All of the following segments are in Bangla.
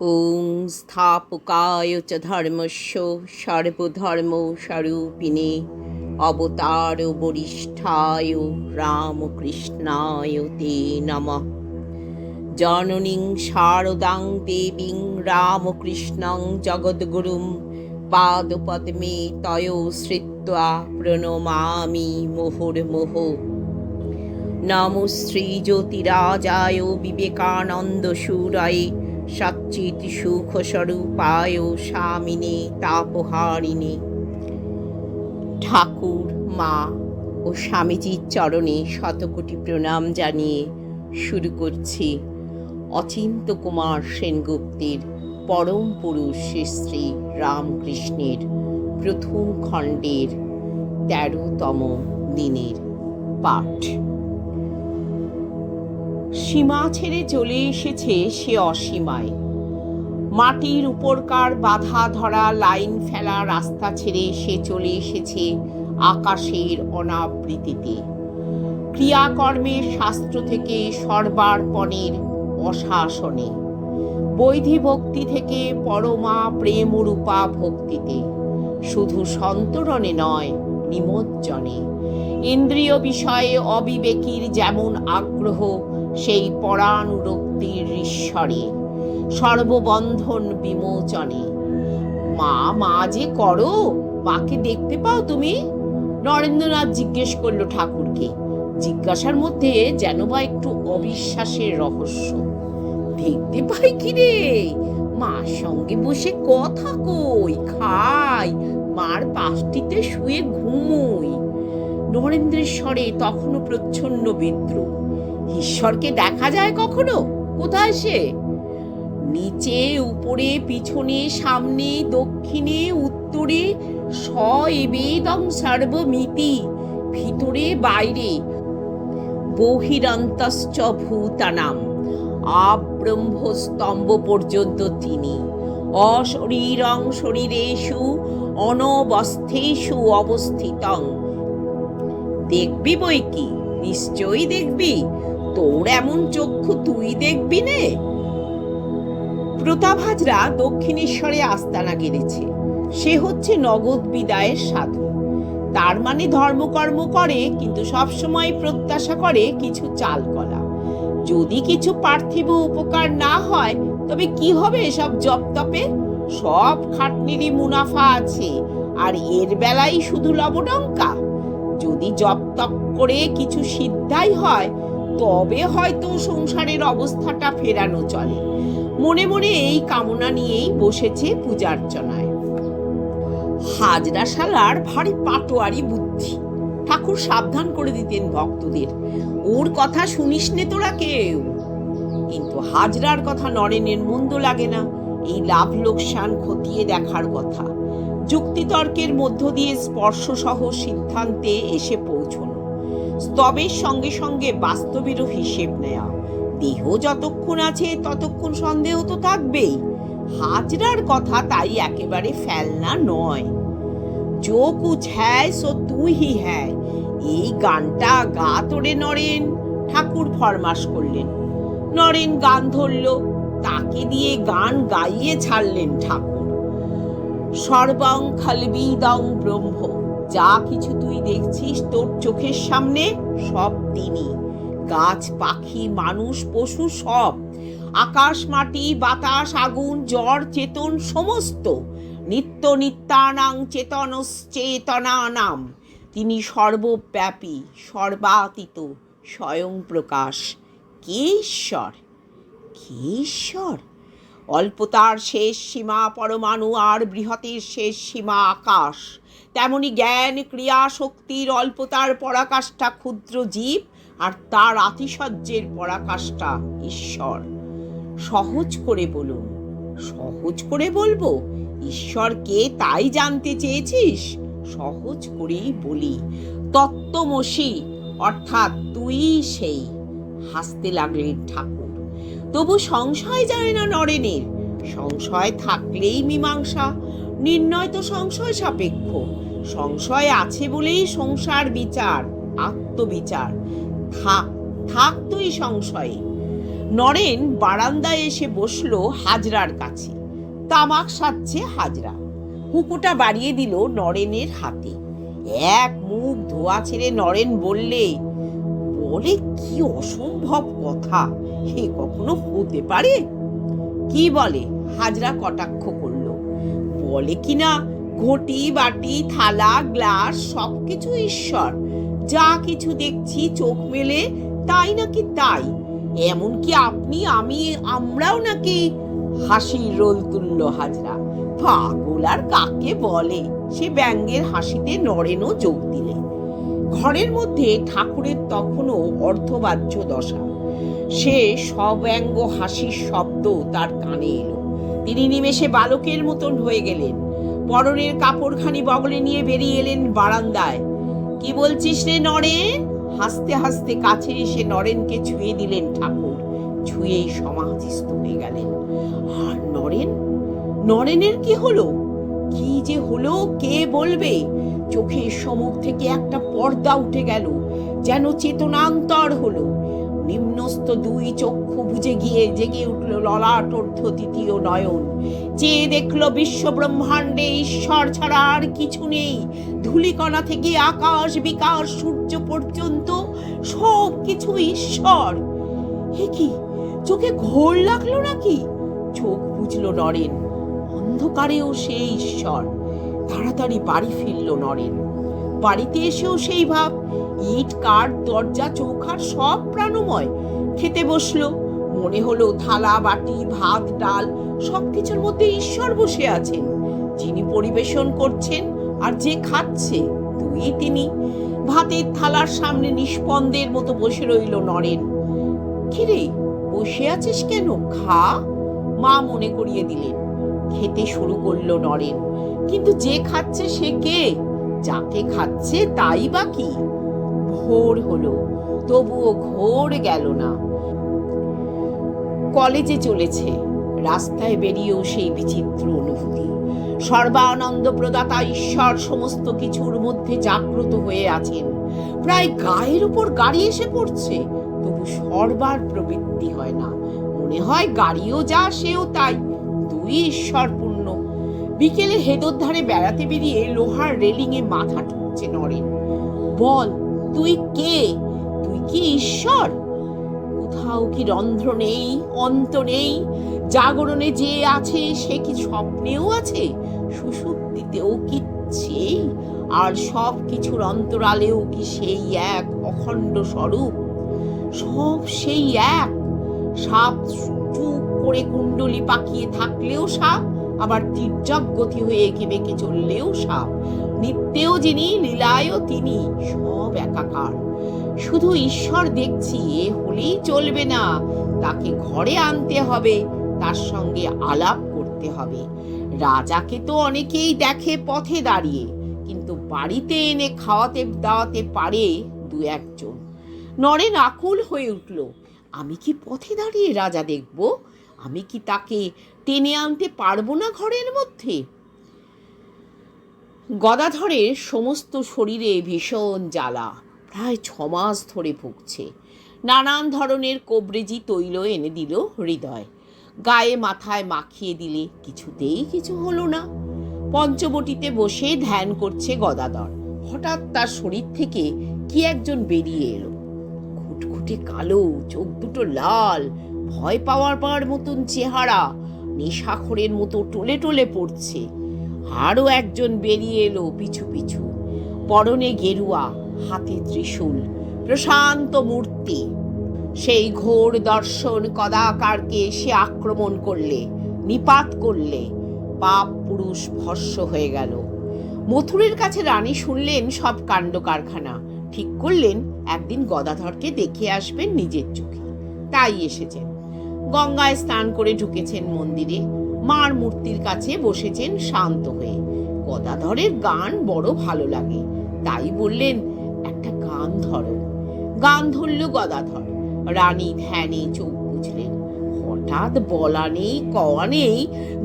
ওং স্থাপকায় চ ধর্মস্য সর্বধর্মস্বরূপিণে অবতার বরিষ্ঠায় রামকৃষ্ণায় তে নমঃ। জননীং শারদাং দেবীং রামকৃষ্ণং জগদ্গুরুং পাদপদ্মে তয়োশ্রিত্বা প্রণমামি মুহুর্মুহুঃ। নমো শ্রীজ্যোতিরাজায় বিবেকানন্দশূরায় সচ্চিৎ সুখস্বরূপায় স্বামিনে তাপহারিণে। ঠাকুর, মা ও স্বামীজির চরণে শতকোটি প্রণাম জানিয়ে শুরু করছি অচিন্ত্য কুমার সেনগুপ্তের পরম পুরুষ শ্রী শ্রী রামকৃষ্ণের প্রথম খণ্ডের ১৩তম দিনের পাঠ। সীমা ছেড়ে চলে এসেছে সে অসীমায়। মাটির উপরকার বাধা ধরা লাইন ফেলা রাস্তা ছেড়ে সে চলে এসেছে আকাশের অনাবৃতিতে। ক্রিয়াকর্মের শাস্ত্র থেকে সর্বার্পণের অশাসনে, বৈধি ভক্তি থেকে পরমা প্রেমরূপা ভক্তিতে, শুধু সন্তরণে নয় নিমজ্জনে। ইন্দ্রিয় বিষয়ে অবিবেকীর যেমন আগ্রহ, সেই পরানুরক্তির ঈশ্বরে, সর্ববন্ধন বিমোচনে। মা মা যে করো, মাকে দেখতে পাও তুমি? নরেন্দ্রনাথ জিজ্ঞেস করল ঠাকুরকে। জিজ্ঞাসার মধ্যে যেন বা একটু অবিশ্বাসের রহস্য। দেখতে পাই কি রে? মার সঙ্গে বসে কথা কই, খাই, মার পাশটিতে শুয়ে ঘুমোই। নরেন্দ্রের স্বরে তখনও প্রচ্ছন্ন বিদ্রোহ। ঈশ্বরকে দেখা যায় কখনো? কোথায় সে? নিচে, উপরে, পিছনে, সামনে, দক্ষিণে, উত্তরে, স এবেদং সর্বমিতি, ভিতরে বাইরে, বহিরন্তশ্চ ভূতানাম, আব্রহ্মস্তম্ভ পর্যন্ত তিনি। অশরীরং শরীরেষু অনবস্থেষু অবস্থিতং। দেখবি বই কি, নিশ্চয়ই দেখবি। তোর এমন চক্ষু তুই দেখবি নে। প্রতাপ হাজরা দক্ষিণেশ্বরে আস্তানা গেড়েছে। সে হচ্ছে নগদ বিদায়ের সাধু। তার মানে ধর্মকর্ম করে, কিন্তু সবসময় প্রত্যাশা করে কিছু চাল কলা। যদি কিছু পার্থিব উপকার না হয়, তবে কি হবে এসব জপ তপে? সব খাটনিরই মুনাফা আছে, আর এর বেলায় শুধু লবডঙ্কা। যদি জপ তপ করে কিছু সিদ্ধাই হয়, তবে হয়তো সংসারের অবস্থাটা ফেরানো চলে। মনে মনে এই কামনা নিয়েই বসেছে পূজার্চনায়। হাজরা শালার ভারী পাটোয়ারি বুদ্ধি। ঠাকুর সাবধান করে দিতেন ভক্তদের, ওর কথা শুনিস নে তোরা কেউ। কিন্তু হাজরার কথা নরেনের মন্দ লাগে না। এই লাভ লোকসান খতিয়ে দেখার কথা, যুক্তিতর্কের মধ্য দিয়ে স্পর্শসহ সিদ্ধান্তে এসে পৌঁছনো, স্তবের সঙ্গে সঙ্গে বাস্তবেরও হিসেব নেয়া। দেহ যতক্ষণ আছে ততক্ষণ সন্দেহ তো থাকবেই। হাজরার কথা তাই একেবারে ফেলনা নয়। जो कुछ है सो तू ही है, এই গানটা গা তোরে নরেন, ঠাকুর ফরমাস করলেন। নরেন গান ধরল, তাকে দিয়ে গান গাইয়ে ছাড়লেন ঠাকুর। সর্বং খলবিদং ব্রহ্ম, যা কিছু তুই দেখছিস তোর চোখের সামনে, সব তিনি। গাছ, পাখি, মানুষ, পশু, সব। আকাশ, মাটি, বাতাস, আগুন, জড়, চেতন, সমস্ত। নিত্য নিত্যানাং চেতনশ্চেতনানাম। তিনি সর্বব্যাপী, সর্বাতীত, স্বয়ং প্রকাশ। কে ঈশ্বর? কে ঈশ্বর? অল্পতার শেষ সীমা পরমাণু, আর বৃহতের শেষ সীমা আকাশ। তেমনি জ্ঞান, ক্রিয়া, শক্তির অল্পতার পরাকাষ্ঠা ক্ষুদ্র জীব, আর তার আতিশয্যের পরাকাষ্ঠা ঈশ্বর। সহজ করে বলুন। সহজ করে বলবো? ঈশ্বরকে তাই জানতে চেয়েছিস? সহজ করেই বলি, তত্ত্বমসি, অর্থাৎ তুই সেই। হাসতে লাগলেন ঠাকুর। তবু সংশয় যায় না নরেনের। সংশয় থাকলেই মীমাংসা। নির্ণয় তো সংশয় সাপেক্ষ। সংশয় আছে বলেই সংসার বিচার, আত্মবিচার। থাক তুই সংশয়ে। নরেন বারান্দায় এসে বসলো হাজরার কাছে। তামাক সাজছে হাজরা। হুঁকোটা বাড়িয়ে দিল নরেনের হাতে। এক মুখ ধোয়া ছেড়ে নরেন বললে, বলে কি অসম্ভব কথা, হে কখনো হতে পারে? কি বলে? হাজরা কটাক্ষ করলো। বলে কিনা ঘটি বাটি থালা গ্লাস সবকিছু ঈশ্বর, যা কিছু দেখছি চোখ মেলে তাই নাকি তাই, এমনকি আপনি আমি আমরাও নাকি। হাসির রোল তুলল হাজরা। পাগল আর কাকে বলে? সে ব্যঙ্গের হাসিতে নরেনও যোগ দিলে। ঘরের মধ্যে ঠাকুরের তখনও অর্ধবাহ্য দশা। সে সব্যঙ্গ হাসির শব্দ তার কানে এলো। তিনি নিমেষে বালকের মতন হয়ে গেলেন। পরনের কাপড়খানি বগলে নিয়ে বেরিয়ে এলেন বারান্দায়। কি বলছিস রে নরেন? হাসতে হাসতে কাছে এসে নরেনকে ছুঁয়ে দিলেন ঠাকুর। ছুঁয়েই সমাধিস্থ হয়ে গেলেন। আর নরেনের কি হলো? কি যে হলো কে বলবে? চোখের সম্মুখ থেকে একটা পর্দা উঠে গেল, যেন চেতনান্তর হলো। নিম্নস্থ দুই চক্ষু বুজে গিয়ে জেগে উঠল ললাট অর্ধ তৃতীয় নয়ন। চেয়ে দেখল বিশ্ব ব্রহ্মাণ্ডে ঈশ্বর ছাড়া আর কিছু নেই। ধূলিকণা থেকে আকাশ বিকাশ সূর্য পর্যন্ত সব কিছু ঈশ্বর। হে কি, চোখে ঘোর লাগলো নাকি? চোখ বুঝল নরেন। অন্ধকারেও সেই ঈশ্বর। তাড়াতাড়ি বাড়ি ফিরল নরেন। বাড়িতে এসেও সেই ভাব। ইট কাঠ দরজা চৌখাট সব প্রাণময়। খেতে বসলো। মনে হলো থালা বাটি ভাত ডাল সবকিছুর মধ্যে ঈশ্বর বসে আছেন। যিনি পরিবেশন করছেন আর যে খাচ্ছে দুই তিনি। ভাতের থালার সামনে নিষ্পন্দের মতো বসে রইল নরেন। কিরে, বসে আছিস কেন? খা, মা মনে করিয়ে দিলেন। খেতে শুরু করলো নরেন। কিন্তু যে খাচ্ছে সে কে? যাকে খাচ্ছে তাই বা কি? ভোর হলো, তবুও ঘোর গেল না। কলেজে চলেছে। রাস্তায় বেরিয়েও সেই বিচিত্র অনুভূতি। সর্বানন্দ প্রদাতা ঈশ্বর সমস্ত কিছুর মধ্যে জাগ্রত হয়ে আছেন। প্রায় গায়ের উপর গাড়ি এসে পড়ছে, তবু সরবার প্রবৃত্তি হয় না। মনে হয় গাড়িও যা সেও তাই, দুই ঈশ্বরপূর্ণ। বিকেলে হেদর ধারে বেড়াতে বেরিয়ে লোহার রেলিং এ মাথা ঠুকছে নরেন। বল, তুই কে? তুই কি ঈশ্বর? কোথাও কি রন্ধ্র নেই, অন্ত নেই? জাগরণে যে আছে সে কি স্বপ্নেও আছে? সুষুপ্তিতেও কি সেই? আর সব কিছুর অন্তরালেও কি সেই এক অখণ্ড স্বরূপ? সব সেই এক। সাপ চুপ করে কুণ্ডলি পাকিয়ে থাকলেও সাপ, আবার তির্যক গতি হয়ে এঁকে বেঁকে চললেও সাপ। নিত্যেও যিনি, লীলায়ও তিনি, সব একাকার। শুধু ঈশ্বর দেখছি এ হলেই চলবে না, তাকে ঘরে আনতে হবে, তার সঙ্গে আলাপ করতে হবে। রাজাকে তো অনেকেই দেখে পথে দাঁড়িয়ে, কিন্তু বাড়িতে এনে খাওয়াতে দাওয়াতে পারে দু একজন। নরেন আকুল হয়ে উঠল। আমি কি পথে দাঁড়িয়ে রাজা দেখব? আমি কি তাকে টেনে আনতে পারবো না ঘরের মধ্যে? গদাধরের সমস্ত শরীরে ভীষণ জ্বালা। প্রায় 6 মাস ধরে ভুগছে। নানান ধরনের কবরেজি তৈল এনে দিল হৃদয়। গায়ে মাথায় মাখিয়ে দিলে কিছুতেই কিছু হলো না। পঞ্চবটিতে বসে ধ্যান করছে গদাধর। হঠাৎ তার শরীর থেকে কি একজন বেরিয়ে এলো। খুটখুটে কালো, চোখ দুটো লাল, ভয় পাওয়ার মতন চেহারা, নেশাখোরের মতো টলে টলে পড়ছে। আরও একজন বেরিয়ে এলো পিছু পিছু। পরনে গেরুয়া, হাতে ত্রিশূল, প্রশান্ত মূর্তি। সেই ঘোর দর্শন কদাকারকে সে আক্রমণ করলে, নিপাত করলে। পাপ পুরুষ ভস্য হয়ে গেল। মথুরের কাছে রানী শুনলেন সব কাণ্ড কারখানা। ঠিক করলেন একদিন গদাধরকে দেখে আসবেন নিজের চোখে। তাই এসেছেন। গঙ্গায় স্নান করে ঢুকেছেন মন্দিরে। মার মূর্তির কাছে বসেছেন শান্ত হয়ে। গদাধরের গান বড় ভালো লাগে, তাই বললেন, একটা গান ধরো। গান ধরল গদাধর। রানী ধ্যানে চোখ বুঝলেন। হঠাৎ বলা নেই কওয়া নেই,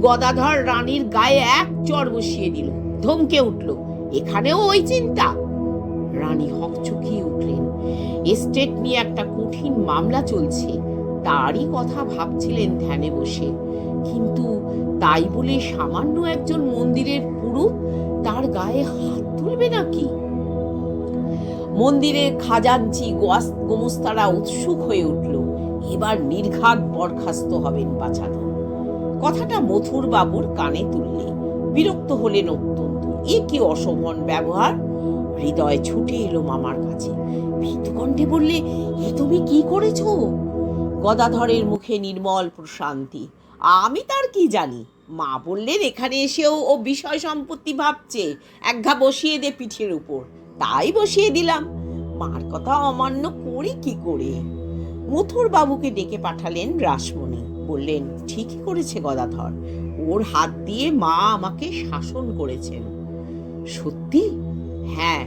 গদাধর রানীর গায়ে এক চড় বসিয়ে দিল। ধমকে উঠল, এখানেও ওই চিন্তা? রানী হকচকিয়ে উঠলেন। এস্টেট নিয়ে একটা কঠিন মামলা চলছে। তারই কথা ভাবছিলেন ধ্যানে বসে। কিন্তু তাই বলে সামান্য একজন মন্দিরের পুরুত তার গায়ে হাত তুলবে নাকি? মন্দিরের খাজাঞ্চি গোমস্তারা উৎসুক হয়ে উঠল। এবার নির্ঘাত বরখাস্ত হবেন বাছাধন। কথাটা মথুর বাবুর কানে তুললে বিরক্ত হলেন অত্যন্ত। এ কি অশোভন ব্যবহার! হৃদয় ছুটে এলো মামার কাছে, ভীতকণ্ঠে বললে, এ তুমি কি করেছ? গদাধরের মুখে নির্মল প্রশান্তি। আমি তার কি জানি? মা বললেন এখানে এসেও ও বিষয় সম্পত্তি ভাবছে, একঘা বসিয়ে দে পিঠের উপর। তাই বসিয়ে দিলাম। মার কথা অমান্য করি কি করে? মথুর বাবুকে ডেকে পাঠালেন রাসমণি। বললেন, ঠিকই করেছে গদাধর, ওর হাত দিয়ে মা আমাকে শাসন করেছেন। সত্যি? হ্যাঁ,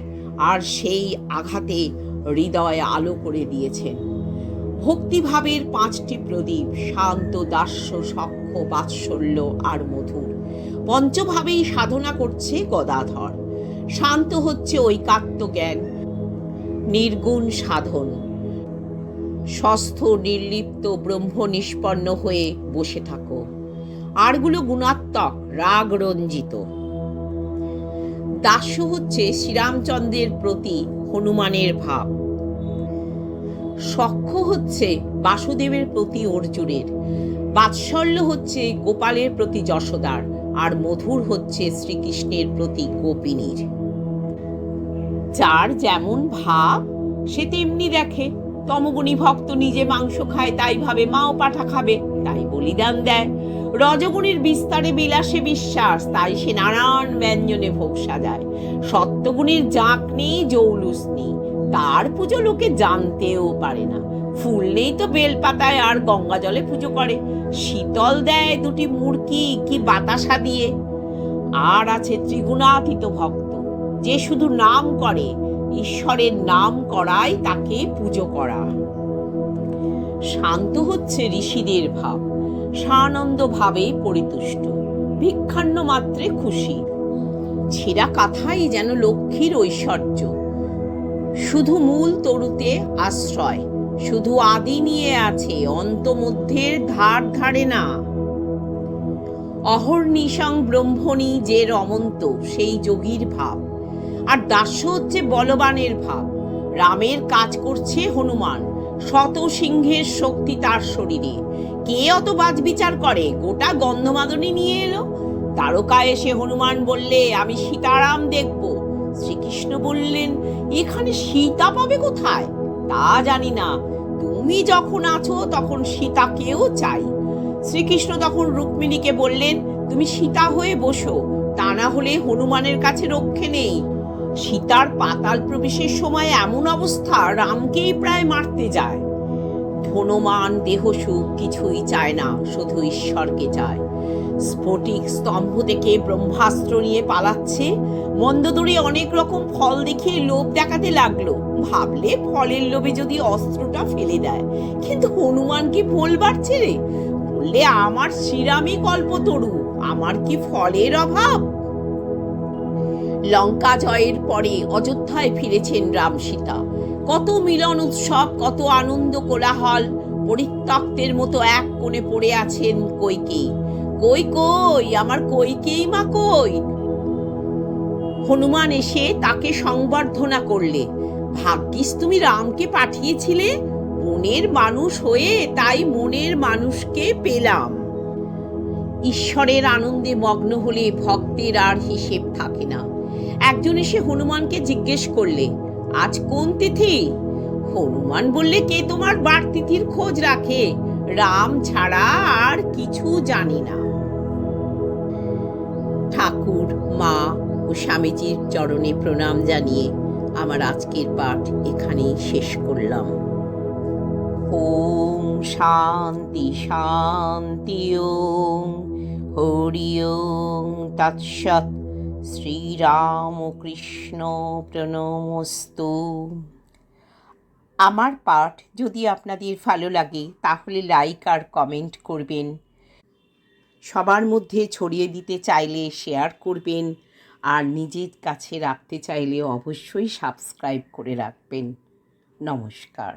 আর সেই আঘাতে হৃদয় আলো করে দিয়েছেন। ভক্তিভাবের 5টি প্রদীপ, শান্ত, দাস্য, সখ্য, বাৎসল্য আর মধুর, পঞ্চভাবেই সাধনা করছে গদাধর। শান্ত হচ্ছে ঐকাত্ম জ্ঞান, নির্গুণ সাধন। ষষ্ঠ নির্লিপ্ত ব্রহ্ম নিষ্পন্ন হয়ে বসে থাকো। আরগুলো গুণাত্মক, রাগ রঞ্জিত। দাস্য হচ্ছে শ্রীরামচন্দ্রের প্রতি হনুমানের ভাব। সখ্য হচ্ছে বাসুদেবের প্রতি অর্জুনের। বাৎসল্য হচ্ছে গোপালের প্রতি যশোদার। আর মধুর হচ্ছে শ্রীকৃষ্ণের প্রতি গোপিনীর। যার যেমন ভাব সে তেমনি দেখে। তমগুণী ভক্ত নিজে মাংস খায়, তাই ভাবে মাও পাঠা খাবে, তাই বলিদান দেয়। রজগুণীর বিস্তারে বিলাসে বিশ্বাস, তাই সে নানান ব্যঞ্জনে ভোগ সাজায়। সত্যগুণীর জাঁক নেই, জৌলুস নেই, তার পুজো লোকে জানতেও পারে না। ফুল নেই তো বেলপাতায় আর গঙ্গা জলে পুজো করে। শীতল দেয় 2টি মুড়কি কি বাতাসা দিয়ে। আর আছে ত্রিগুণাতীত ভক্ত, যে শুধু নাম করে, ঈশ্বরের নাম করায় তাকে পুজো করা। শান্ত হচ্ছে ঋষিদের ভাব, সানন্দ ভাবে পরিতুষ্ট, ভিক্ষান্ন মাত্রে খুশি। ছেঁড়া কাথাই যেন লক্ষ্মীর ঐশ্বর্য। শুধু মূল তরুতে আশ্রয়, শুধু আদি নিয়ে আছে, অন্ত মধ্যের ধার ধারে না। অহর্নিশং ব্রহ্মণী যে রমন্ত, সেই যোগীর ভাব। আর দাস্য হচ্ছে বলবানের ভাব। রামের কাজ করছে হনুমান, শত সিংহের শক্তি তার শরীরে। কে অত বাজবিচার করে? গোটা গন্ধমাদনী নিয়ে এলো। তারকা এসে হনুমান বললে, আমি সীতারাম দেখব। শ্রীকৃষ্ণ বললেন, এখানে সীতা পাবে কোথায়? তা জানি না, তুমি যখন আছো তখন সীতাকেও চাই। শ্রীকৃষ্ণ তখন রুক্মিণীকে বললেন, তুমি সীতা হয়ে বসো, তা না হলে হনুমানের কাছে রক্ষে নেই। সীতার পাতাল প্রবেশের সময় এমন অবস্থা, রামকেই প্রায় মারতে যায়। হনুমান দেহসুখ কিছুই চায় না, শুধু ঈশ্বরকে চায়। স্ফটিক স্তম্ভ থেকে ব্রহ্মাস্ত্র নিয়ে পালাচ্ছে। মন্দোদরী অনেক রকম ফল দেখিয়ে লোভ দেখাতে লাগলো। ভাবলে ফলের লোভে যদি অস্ত্রটা ফেলে দেয়। কিন্তু হনুমান কি ফল বাড়ছে রে? বললে, আমার শ্রীরামই কল্পতরু, আমার কি ফলের অভাব? লঙ্কা জয়ের পরে অযোধ্যায় ফিরেছেন রাম সীতা। কত মিলন উৎসব, কত আনন্দ কোলাহল। পরিত্যক্তের মতো এক কোণে পড়ে আছেন কইকেয়ী। কই কই আমার কইকেয়ী মা কই? হনুমান এসে তাকে সংবর্ধনা করলে। ভাগ্যিস তুমি রামকে পাঠিয়েছিলে, মনের মানুষ হয়ে, তাই মনের মানুষকে পেলাম। ঈশ্বরের আনন্দে মগ্ন হলে ভক্তের আর হিসেব থাকে না। একজন এসে হনুমানকে জিজ্ঞেস করলে, আজ কোন তিথি? হনুমান বললে, কে তোমার বার তিথির খোঁজ রাখে? রাম ছাড়া আর কিছু জানি না। ঠাকুর, মা ও স্বামীজির চরণে প্রণাম জানিয়ে আমার আজকের পাঠ এখানেই শেষ করলাম। ওম শান্তি শান্তি ওম হরি ওম তৎসৎ। শ্রীরামকৃষ্ণ প্রণমস্তু। আমার পাঠ যদি আপনাদের ভালো লাগে তাহলে লাইক আর কমেন্ট করবেন। সবার মধ্যে ছড়িয়ে দিতে চাইলে শেয়ার করবেন, আর নিজের কাছে রাখতে চাইলে অবশ্যই সাবস্ক্রাইব করে রাখবেন। নমস্কার।